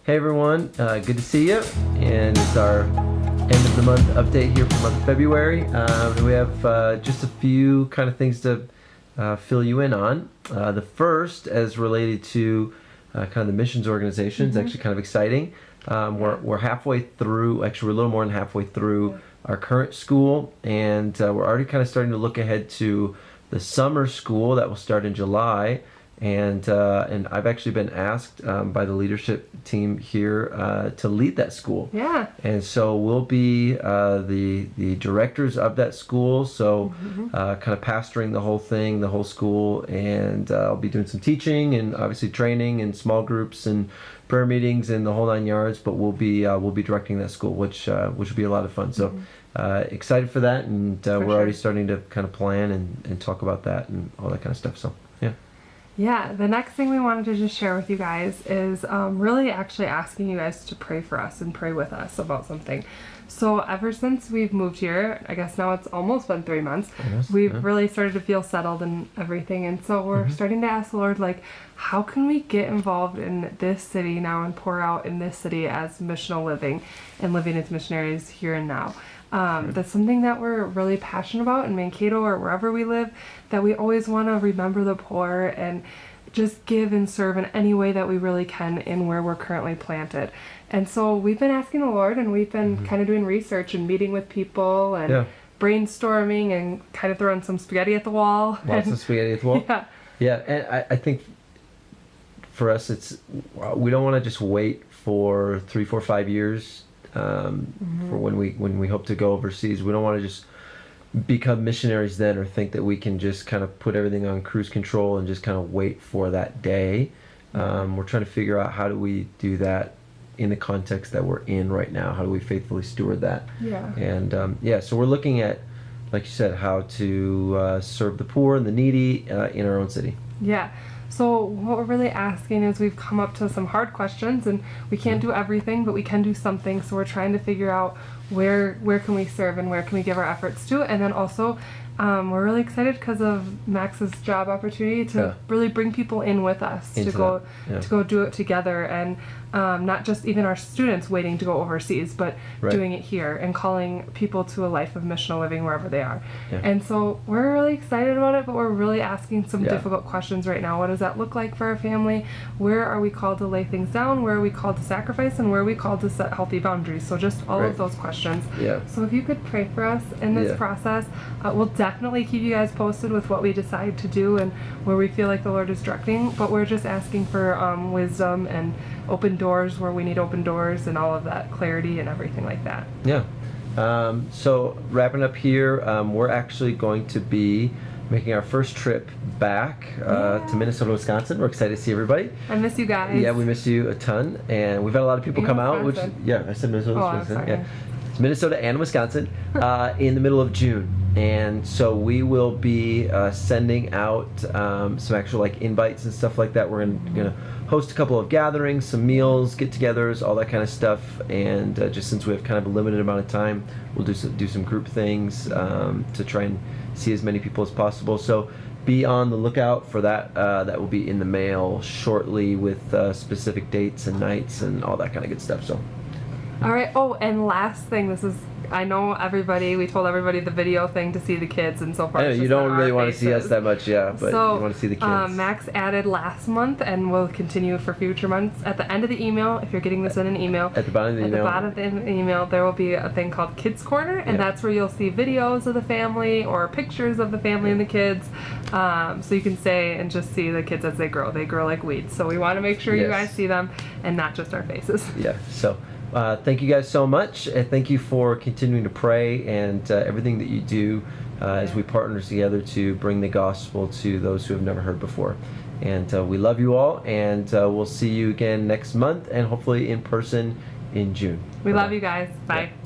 Hey everyone, good to see you. And it's our end of the month update here for the month of February. We have just a few kind of things to fill you in on. The first, as related to kind of the missions organization, is actually kind of exciting. We're halfway through, actually we're a little more than halfway through our current school, and we're already kind of starting to look ahead to the summer school that will start in July. And I've actually been asked by the leadership team here to lead that school. Yeah. And so we'll be the directors of that school. So kind of pastoring the whole thing, the whole school, and I'll be doing some teaching and obviously training and small groups and prayer meetings and the whole 9 yards. But we'll be directing that school, which will be a lot of fun. So excited for that, and we're already starting to kind of plan and talk about that and all that kind of stuff. So yeah. Yeah, the next thing we wanted to just share with you guys is really actually asking you guys to pray for us and pray with us about something. So ever since we've moved here, I guess now it's almost been 3 months, we've really started to feel settled and everything. And so we're starting to ask the Lord, like, how can we get involved in this city now and pour out in this city as missional living and living as missionaries here and now? That's something that we're really passionate about in Mankato or wherever we live, that we always want to remember the poor and just give and serve in any way that we really can in where we're currently planted. And so we've been asking the Lord, and we've been kind of doing research and meeting with people and brainstorming and kind of throwing some spaghetti at the wall. Lots of spaghetti at the wall. Yeah. Yeah, and I think for us, we don't want to just wait for 3, 4, 5 years for when we hope to go overseas. We don't want to just become missionaries then, or think that we can just kind of put everything on cruise control and just kind of wait for that day. We're trying to figure out, how do we do that in the context that we're in right now? How do we faithfully steward that? Yeah. And so we're looking at, like you said, how to serve the poor and the needy in our own city. Yeah. So what we're really asking is, we've come up to some hard questions, and we can't do everything, but we can do something. So we're trying to figure out where can we serve and where can we give our efforts to. And then also we're really excited because of Max's job opportunity to really bring people in with us to go do it together, and not just even our students waiting to go overseas, but doing it here and calling people to a life of missional living wherever they are. And so we're really excited about it, but we're really asking some difficult questions right now. What does that look like for our family? Where are we called to lay things down? Where are we called to sacrifice? And where are we called to set healthy boundaries? So just all of those questions. So if you could pray for us in this process, we'll definitely keep you guys posted with what we decide to do and where we feel like the Lord is directing. But we're just asking for wisdom and open doors where we need open doors, and all of that clarity and everything like that. Yeah. So wrapping up here, we're actually going to be making our first trip back to Minnesota, Wisconsin. We're excited to see everybody. I miss you guys. Yeah, we miss you a ton, and we've had a lot of people come out. Which, I said Minnesota, Wisconsin. Yeah, it's Minnesota and Wisconsin in the middle of June. And so we will be sending out some actual invites and stuff like that. We're gonna host a couple of gatherings, some meals, get-togethers, all that kind of stuff. And just since we have kind of a limited amount of time, we'll do some group things to try and see as many people as possible. So be on the lookout for that. That will be in the mail shortly with specific dates and nights and all that kind of good stuff. So. All right. Oh, and last thing, I know we told everybody the video thing to see the kids, and so far you don't really want to see us that much, but so, you want to see the kids. Max added last month, and will continue for future months. At the end of the email, if you're getting this in an email, at the bottom of the email, there will be a thing called Kids Corner, and that's where you'll see videos of the family or pictures of the family and the kids, so you can stay and just see the kids as they grow. They grow like weeds, so we want to make sure you guys see them and not just our faces. Yeah. So. Thank you guys so much, and thank you for continuing to pray and everything that you do as we partner together to bring the gospel to those who have never heard before. And we love you all, and we'll see you again next month, and hopefully in person in June. We love you guys. Bye. Yeah.